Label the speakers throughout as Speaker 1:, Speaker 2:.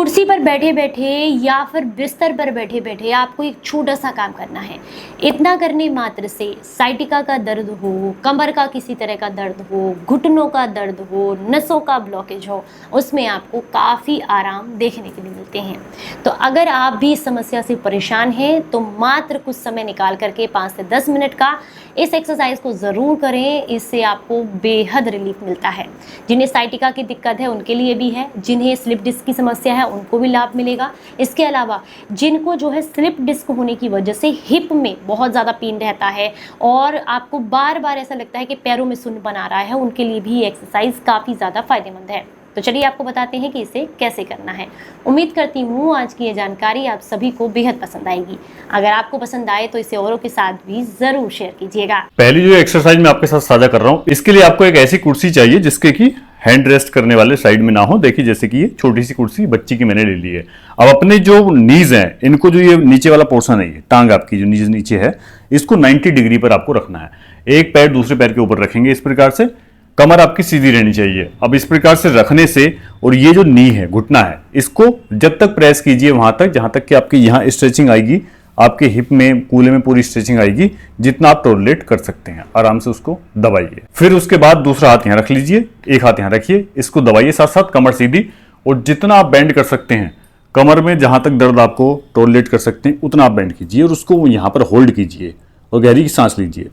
Speaker 1: कुर्सी पर बैठे बैठे या फिर बिस्तर पर बैठे बैठे आपको एक छोटा सा काम करना है। इतना करने मात्र से साइटिका का दर्द हो, कमर का किसी तरह का दर्द हो, घुटनों का दर्द हो, नसों का ब्लॉकेज हो, उसमें आपको काफ़ी आराम देखने के लिए मिलते हैं। तो अगर आप भी इस समस्या से परेशान हैं तो मात्र कुछ समय निकाल करके 5 से 10 मिनट का इस एक्सरसाइज को ज़रूर करें। इससे आपको बेहद रिलीफ मिलता है। जिन्हें साइटिका की दिक्कत है उनके लिए भी है, जिन्हें स्लिप डिस्क की समस्या है उनको भी लाभ मिलेगा। इसके अलावा जिनको जो है स्लिप डिस्क होने की वजह से हिप में बहुत ज़्यादा पेन रहता है और आपको बार बार ऐसा लगता है कि पैरों में सुन्न बना रहा है, उनके लिए भी एक्सरसाइज काफ़ी ज़्यादा फायदेमंद है। तो चलिए आपको बताते हैं कि इसे कैसे करना है। उम्मीद करती हूँ आज की ये जानकारी आप सभी को बेहद पसंद आएगी। अगर आपको पसंद आए तो इसे औरों के साथ भी जरूर शेयर कीजिएगा।
Speaker 2: पहली जो एक्सरसाइज मैं आपके साथ साझा कर रहा हूँ, इसके लिए आपको एक ऐसी कुर्सी चाहिए जिसके की हैंड रेस्ट करने वाले साइड में ना हो। देखिए जैसे कि ये छोटी सी कुर्सी बच्ची की मैंने ले ली है। अब अपने जो नीज हैं, इनको जो ये नीचे वाला पोर्शन है, ये टांग आपकी जो नीचे है, इसको 90 डिग्री पर आपको रखना है। एक पैर दूसरे पैर के ऊपर रखेंगे इस प्रकार से। कमर आपकी सीधी रहनी चाहिए। अब इस प्रकार से रखने से, और ये जो नी है, घुटना है, इसको जब तक प्रेस कीजिए वहां तक जहां तक कि आपकी यहाँ स्ट्रेचिंग आएगी, आपके हिप में, कूल्हे में पूरी स्ट्रेचिंग आएगी। जितना आप टॉलरेट कर सकते हैं आराम से उसको दबाइए। फिर उसके बाद दूसरा हाथ यहाँ रख लीजिए, एक हाथ यहाँ रखिए, इसको दबाइए साथ साथ, कमर सीधी। और जितना आप बेंड कर सकते हैं कमर में, जहां तक दर्द आपको टॉलरेट कर सकते हैं उतना आप बेंड कीजिए और उसको यहाँ पर होल्ड कीजिए और गहरी सांस लीजिए।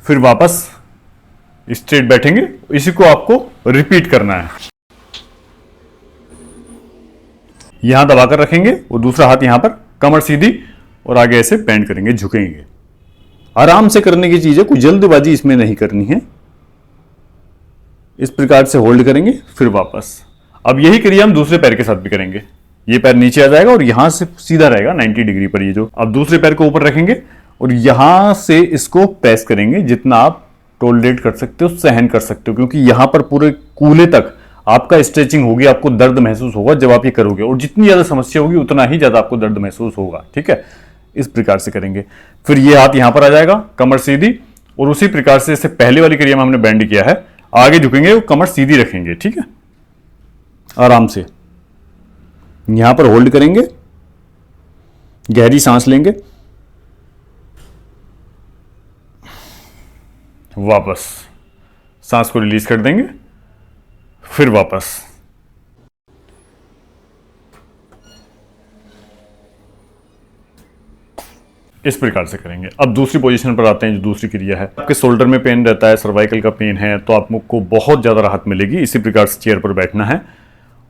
Speaker 2: फिर वापस स्ट्रेट बैठेंगे। इसी को आपको रिपीट करना है। यहां दबाकर रखेंगे और दूसरा हाथ यहां पर, कमर सीधी, और आगे ऐसे बेंड करेंगे, झुकेंगे। आराम से करने की चीज है, कोई जल्दबाजी इसमें नहीं करनी है। इस प्रकार से होल्ड करेंगे, फिर वापस। अब यही क्रिया हम दूसरे पैर के साथ भी करेंगे। ये पैर नीचे आ जाएगा और यहां से सीधा रहेगा 90 डिग्री पर ये जो। अब दूसरे पैर को ऊपर रखेंगे और यहां से इसको प्रेस करेंगे। जितना आप टॉलरेट कर सकते हो, सहन कर सकते हो, क्योंकि यहां पर पूरे कूल्हे तक आपका स्ट्रेचिंग होगी, आपको दर्द महसूस होगा जब आप ये करोगे। और जितनी ज्यादा समस्या होगी उतना ही ज्यादा आपको दर्द महसूस होगा। ठीक है, इस प्रकार से करेंगे। फिर ये हाथ यहां पर आ जाएगा, कमर सीधी, और उसी प्रकार से जैसे पहले वाली क्रिया में हमने बेंड किया है, आगे झुकेंगे और कमर सीधी रखेंगे। ठीक है, आराम से यहां पर होल्ड करेंगे, गहरी सांस लेंगे, वापस सांस को रिलीज कर देंगे, फिर वापस। इस प्रकार से करेंगे। अब दूसरी पोजीशन पर आते हैं, जो दूसरी क्रिया है। आपके शोल्डर में पेन रहता है, सर्वाइकल का पेन है, तो आपको बहुत ज्यादा राहत मिलेगी। इसी प्रकार से चेयर पर बैठना है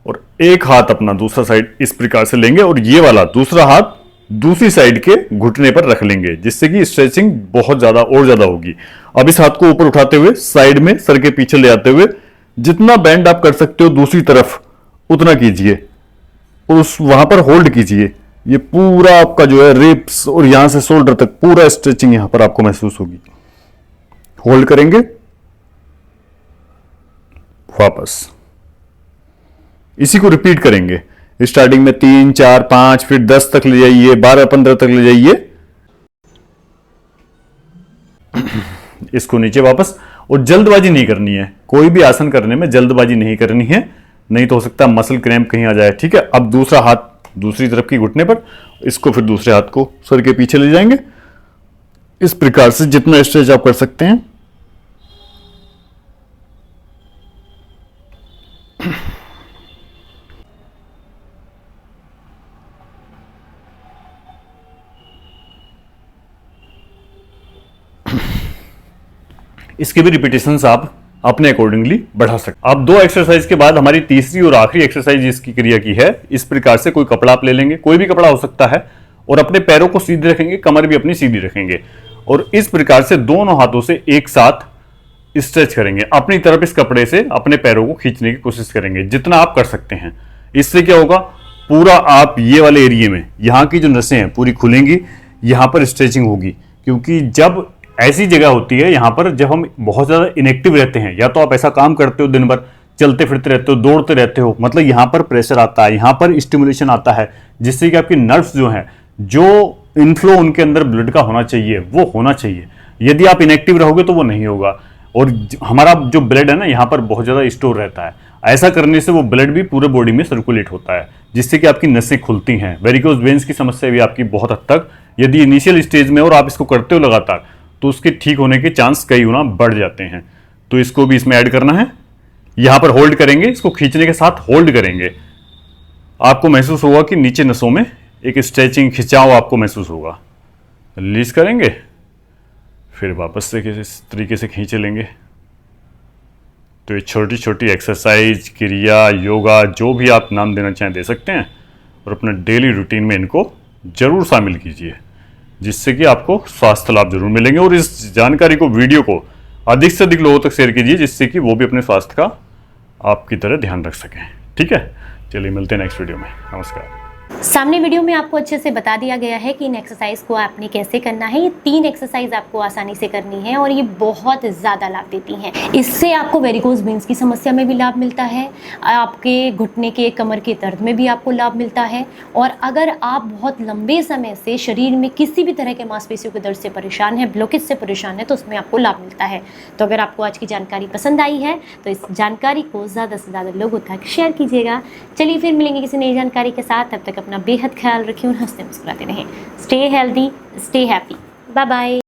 Speaker 2: और एक हाथ अपना दूसरा साइड इस प्रकार से लेंगे और ये वाला दूसरा हाथ दूसरी साइड के घुटने पर रख लेंगे, जिससे कि स्ट्रेचिंग बहुत ज्यादा और ज्यादा होगी। अब इस हाथ को ऊपर उठाते हुए साइड में सर के पीछे ले आते हुए जितना बेंड आप कर सकते हो दूसरी तरफ उतना कीजिए और उस वहां पर होल्ड कीजिए। ये पूरा आपका जो है रिब्स और यहां से शोल्डर तक पूरा स्ट्रेचिंग यहां पर आपको महसूस होगी। होल्ड करेंगे, वापस। इसी को रिपीट करेंगे। स्टार्टिंग में 3, 4, 5, फिर 10 तक ले जाइए, 12, 15 तक ले जाइए। इसको नीचे वापस। और जल्दबाजी नहीं करनी है, कोई भी आसन करने में जल्दबाजी नहीं करनी है, नहीं तो हो सकता है मसल क्रैम्प कहीं आ जाए। ठीक है, अब दूसरा हाथ दूसरी तरफ की घुटने पर, इसको फिर दूसरे हाथ को सर के पीछे ले जाएंगे। इस प्रकार से जितना स्ट्रेच आप कर सकते हैं। इसके भी रिपीटेशंस आप अपने अकॉर्डिंगली बढ़ा सकते। अब 2 एक्सरसाइज के बाद हमारी तीसरी और आखिरी एक्सरसाइज इसकी क्रिया की है। इस प्रकार से कोई कपड़ा आप ले लेंगे, कोई भी कपड़ा हो सकता है, और अपने पैरों को सीधे रखेंगे, कमर भी अपनी सीधी रखेंगे और इस प्रकार से दोनों हाथों से एक साथ स्ट्रेच करेंगे। अपनी तरफ इस कपड़े से अपने पैरों को खींचने की कोशिश करेंगे जितना आप कर सकते हैं। इससे क्या होगा, पूरा आप ये वाले एरिया में यहाँ की जो नसें हैं पूरी खुलेंगी, यहाँ पर स्ट्रेचिंग होगी। क्योंकि जब ऐसी जगह होती है यहाँ पर, जब हम बहुत ज्यादा इनएक्टिव रहते हैं, या तो आप ऐसा काम करते हो, दिन भर चलते फिरते रहते हो, दौड़ते रहते हो, मतलब यहाँ पर प्रेशर आता है, यहाँ पर स्टिमुलेशन आता है, जिससे कि आपकी नर्व्स जो हैं, जो इनफ्लो उनके अंदर ब्लड का होना चाहिए वो होना चाहिए। यदि आप इनएक्टिव रहोगे तो वो नहीं होगा। और हमारा जो ब्लड है ना, यहाँ पर बहुत ज़्यादा स्टोर रहता है। ऐसा करने से वो ब्लड भी पूरे बॉडी में सर्कुलेट होता है, जिससे कि आपकी नसें खुलती हैं। वेरिकोज वेन्स की समस्या भी आपकी बहुत हद तक, यदि इनिशियल स्टेज में और आप इसको करते हो लगातार, तो उसके ठीक होने के चांस कई गुना बढ़ जाते हैं। तो इसको भी इसमें ऐड करना है। यहां पर होल्ड करेंगे, इसको खींचने के साथ होल्ड करेंगे। आपको महसूस होगा कि नीचे नसों में एक स्ट्रेचिंग, खिंचाव आपको महसूस होगा। रिलीज करेंगे, फिर वापस से इस तरीके से खींच लेंगे। तो ये छोटी छोटी एक्सरसाइज, क्रिया, योगा, जो भी आप नाम देना चाहें दे सकते हैं, और अपने डेली रूटीन में इनको जरूर शामिल कीजिए, जिससे कि आपको स्वास्थ्य लाभ जरूर मिलेंगे। और इस जानकारी को, वीडियो को अधिक से अधिक लोगों तक शेयर कीजिए, जिससे कि वो भी अपने स्वास्थ्य का आपकी तरह ध्यान रख सकें। ठीक है, चलिए मिलते हैं नेक्स्ट वीडियो में। नमस्कार।
Speaker 1: सामने वीडियो में आपको अच्छे से बता दिया गया है कि इन एक्सरसाइज को आपने कैसे करना है। ये 3 एक्सरसाइज आपको आसानी से करनी है और ये बहुत ज़्यादा लाभ देती हैं। इससे आपको वेरिकोज वेन्स की समस्या में भी लाभ मिलता है, आपके घुटने के, कमर के दर्द में भी आपको लाभ मिलता है। और अगर आप बहुत लंबे समय से शरीर में किसी भी तरह के मांसपेशियों के दर्द से परेशान है, ब्लॉकेज से परेशान है, तो उसमें आपको लाभ मिलता है। तो अगर आपको आज की जानकारी पसंद आई है तो इस जानकारी को ज़्यादा से ज़्यादा लोगों तक शेयर कीजिएगा। चलिए फिर मिलेंगे किसी नई जानकारी के साथ। तब तक अपना बेहद ख्याल रखिए और हंसते मुस्कुराते रहें। Stay healthy, stay happy. Bye bye.